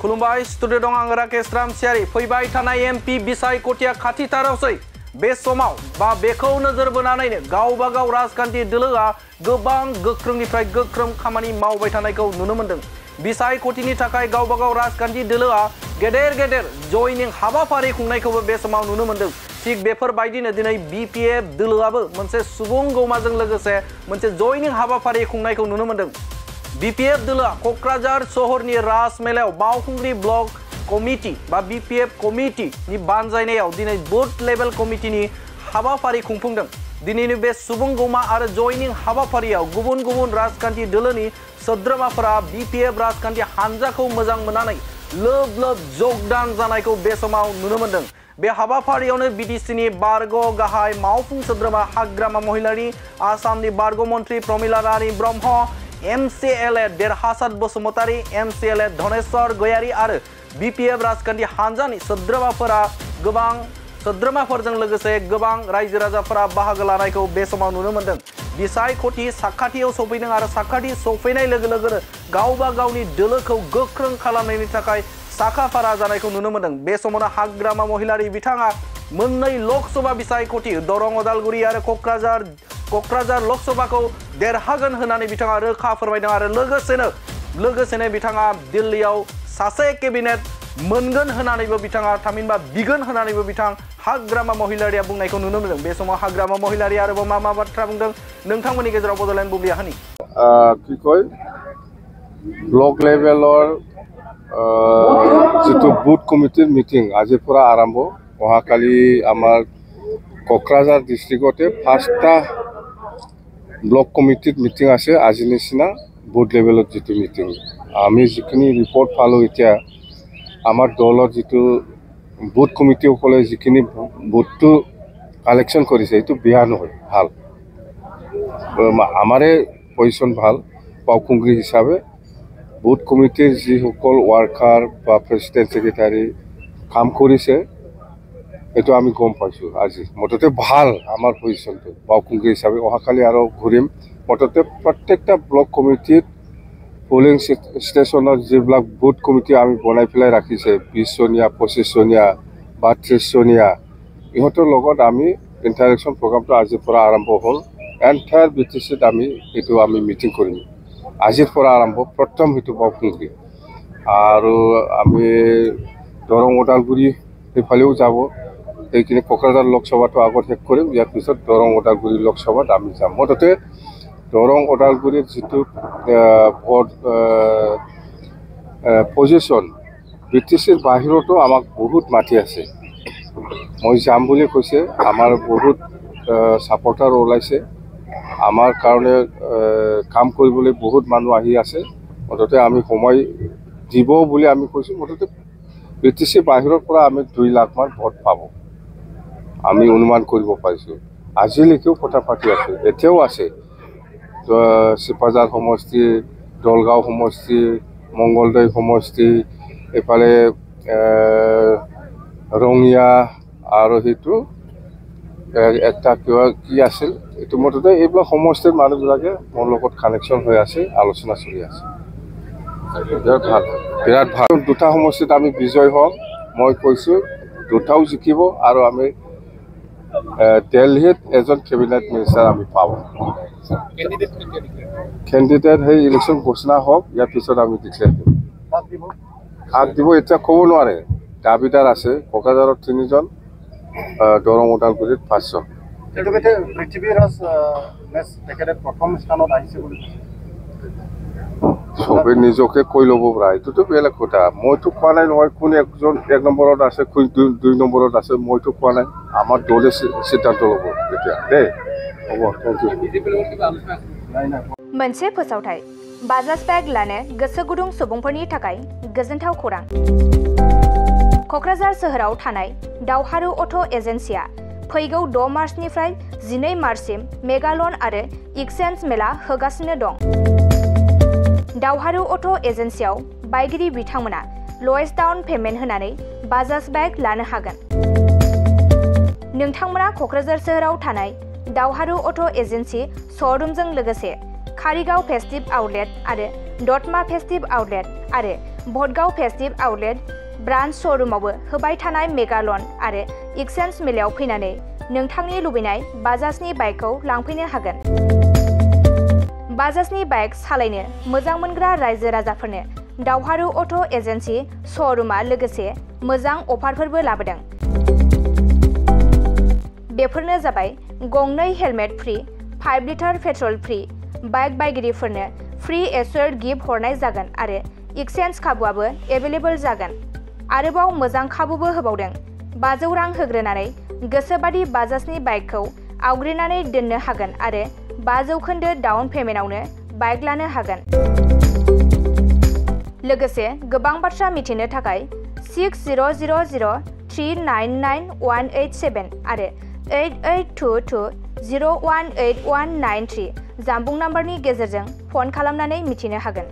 खुलुमबाय स्टुडिअ दं आं राकेश रामसियारि फैबाय थानाय एमपि बिसायख'थिया खाथिथारावसै बे समाव बा बेखौ नोजोर बोनानैनो गावबा गाव राजखान्थि दोलोआ गोबां गोख्रोंनिफ्राय गोख्रों खामानि मावबाय थानायखौ नुनो मोन्दों। बिसायख'थिनि थाखाय गावबा गाव राजखान्थि दोलोआ गेदेर गेदेर जयनिं हाबाफारि खुंनायखौबो बे समाव नुनो मोन्दों। थिग बेफोरबायदिनो दिनै बिपिएफ दोलोआबो मोनसे सुबुं गौमाजों लोगोसे मोनसे जयनिं हाबाफारि खुंनायखौ नुनो मोन्दों। बिपिएफ दोलोआ क'क्राझार सहरनि राजमेलायाव बावखुंग्रि ब्लक कमिटि बा बिपिएफ कमिटिनि बानजायनायाव दिनै बुथ लेभेल कमिटिनि हाबाफारि खुंफुंदों। दिनैनि बे सुबुं गौमा आरो जयनिं हाबाफारियाव गुबुन गुबुन राजखान्थि दोलोनि सोद्रोमाफोरा बिपिएफ राजखान्थि हानजाखौ मोजां मोननानै लोब लोब जगदान जानायखौ बे समाव नुनो मोन्दों। बे हाबाफारियावनो बिटिसिनि बारग' गाहाय मावफुं सोद्रोमा हाग्रामा महिलारि, आसामनि बारग' मन्त्रि प्रमिला रानी ब्रह्म, एमसिएलए देरहासात बसुमतारी, एमसिएलए धनेश्वर गयारी आरो बिपिएफ राजखान्थि हानजानि सोद्रोमाफोरा गोबां सोद्रोमाफोरजों लोगोसे गोबां रायजो राजाफोरा बाहागो लानायखौ बे समाव नुनो मोन्दों। बिसायख'थि साखाथियाव सफैदों आरो साखाथि सफैनाय लोगो लोगोनो गावबा गावनि दोलोखौ गोख्रों खालामनायनि थाखाय साखाफारा जानायखौ नुनो मोन्दों। बे समावनो हाग्रामा महिलारि बिथाङा मोननै लोकसभा बिसायख'थि दरं उदालगुरि आरो क'क्राझार लोकसभाखौ देरहागोन होननानै बिथाङा रोखा फोरमायदों आरो लोगोसेनो बिथाङा दिल्लीयाव सासे केबिनेट मोनगोन होननानैबो बिथाङा थामहिनबा बिगोन होननानैबो बिथां हाग्रामा महिलारिया बुंनायखौ नुनो मोन्दों। बे समाव हाग्रामा महिलारि आरोबाव मा बाथ्रा बुंदों नोंथांमोननि गेजेराव बड'लेण्ड बुब्लिया होनि কি কয় ব্লক লেভেলৰ যিটো বুথ কমিটিৰ মিটিং আজিৰ পৰা আৰম্ভ। অহাকালি আমাৰ কোকৰাঝাৰ ডিষ্ট্ৰিক্টতে 5টা ব্লক কমিটিৰ মিটিং আছে। আজি নিচিনা বুথ লেভেলত যিটো মিটিং আমি যিখিনি ৰিপৰ্ট পালোঁ এতিয়া আমাৰ দলৰ যিটো বুথ কমিটিসকলে যিখিনি বুথটো কালেকশ্যন কৰিছে এইটো বেয়া নহয়, ভাল। আমাৰে পজিশ্যন ভাল বাওকুংগ্ৰী হিচাপে বুথ কমিটিৰ যিসকল ৱাৰ্কাৰ বা প্ৰেচিডেণ্ট ছেক্ৰেটাৰী কাম কৰিছে এইটো আমি গম পাইছোঁ। আজি মুঠতে ভাল আমাৰ পজিশ্যনটো বাওকুংগ্ৰী হিচাপে। অহাকালি আৰু ঘূৰিম। মুঠতে প্ৰত্যেকটা ব্লক কমিটিত পোলিং ষ্টেচনত যিবিলাক বুথ কমিটি আমি বনাই পেলাই ৰাখিছে 20 জনীয়া 25 জনীয়া বা 30 জনীয়া ইহঁতৰ লগত আমি ইণ্টাৰেকশ্যন প্ৰগ্ৰামটো আজিৰ পৰা আৰম্ভ হ'ল। এণ্টায়াৰ বিটিচিত আমি মিটিং কৰিম আজিৰ পৰা আৰম্ভ। প্ৰথম সেইটো বাওকুংগ্ৰী আৰু আমি দৰং ওদালগুৰি সেইফালেও যাব। সেইখিনি কোকৰাঝাৰ লোকসভাটো আগত শেষ কৰিম, ইয়াৰ পিছত দৰং ওদালগুৰি লোকসভাত আমি যাম। মুঠতে দৰং ওদালগুৰিৰ যিটো পজিশ্যন বিটিচিৰ বাহিৰতো আমাক বহুত মাতি আছে। মই যাম বুলি কৈছে, আমাৰ বহুত ছাপৰ্টাৰ ওলাইছে, আমাৰ কাৰণে কাম কৰিবলৈ বহুত মানুহ আহি আছে। মুঠতে আমি সময় দিব বুলি আমি কৈছোঁ। মুঠতে বিটিচি বাহিৰৰ পৰা আমি 2 লাখ মান ভোট পাব আমি অনুমান কৰিব পাৰিছোঁ। আজিলৈকেও কথা পাতি আছোঁ, এতিয়াও আছে। চিপাঝাৰ সমষ্টি, দলগাঁও সমষ্টি, মংগলদৈ সমষ্টি, এইফালে ৰঙিয়া আৰু সেইটো একটা কি আছিল এইটো। মুঠতে এইবিলাক সমষ্টিৰ মানুহবিলাকে মোৰ লগত কানেকশ্যন হৈ আছে, আলোচনা চলি আছে। বিৰাট ভাল। 2টা সমষ্টিত আমি বিজয় হওঁ, মই কৈছোঁ 2টাও জিকিব আৰু আমি দিল্লীত এজন কেবিনেট মিনিষ্টাৰ আমি পাব। কেণ্ডিডেট সেই ইলেকশ্যন ঘোষণা হওক, ইয়াৰ পিছত আমি ডিক্লেয়াৰ দিম। কাক দিব এতিয়া ক'ব নোৱাৰে। দাবীদাৰ আছে কোকৰাঝাৰত 3 জন, দৰং ওদালগুৰিত 5 জন। চবে নিজকে কৈ ল'ব পৰা এইটোতো বেলেগ কথা। মইতো কোৱা নাই নহয় কোন একজন 1 নম্বৰত আছে, কোন 2 নম্বৰত আছে, মইতো কোৱা নাই। আমাৰ দলে সিদ্ধান্ত ল'ব এতিয়া দেই। হ'ব, থেংক ইউ। मोनसे फोसावथाय बाजाज बेग लानो गोसो गुदुं सुबुंफोरनि थाखाय गोजोनथाव खौरां। क'क्राझार सोहोराव थानाय दावहारु अट' एजेन्सिया फैगौ 6 मार्चनिफ्राय 12 मार्चसिम मेगा लन आरो एक्सचेन्ज मेला होगासिनो दं। दावहारु अट' एजेन्सियाव बायगिरि बिथांमोना लवेस्ट डाउन पेमेन्ट होनानै बाजाज बेग लानो हागोन। नोंथांमोना क'क्राझार सोहोराव थानाय दावहारु अट' एजेन्सि श'रुमजों लोगोसे कारिगाव फेस्टिव आउटलेट आरो दतमा फेस्टिव आउटलेट आरो भटगाव फेस्टिव आउटलेट ब्रान्च श'रुमावबो होबाय थानाय मेगालन आरो एक्सचेन्ज मेलायाव फैनानै नोंथांनि लुबैनाय बाजाजनि बाइकखौ लांफैनो हागोन। बाजाजनि बाइक सालायनो मोजां मोनग्रा रायजो राजाफोरनो दावहारु अट' एजेन्सि श'रुमा लोगोसे मोजां अफारफोरबो लाबोदों। बेफोरनो जाबाय गंनै हेलमेट फ्रि, 5 लिटार पेट्रल फ्रि, बाइक बायगिरिफोरनो फ्रि एस्योर्ड गिफ्ट हरनाय जागोन आरो एक्सचेन्ज खाबुआबो एभेलेबल जागोन। आरोबाव मोजां खाबुबो होबावदों। 500 रां होग्रोनानै गोसोबादि बाजाजनि बाइकखौ आवग्रिनानै दोननो हागोन आरो 5% डाउन पेमेन्टआवनो बाइक लानो हागोन। लोगोसे गोबां बाथ्रा मिथिनो थाखाय 6000399187 आरो 8822018193 जानबुं नाम्बारनि गेजेरजों फन खालामनानै मिथिनो हागोन।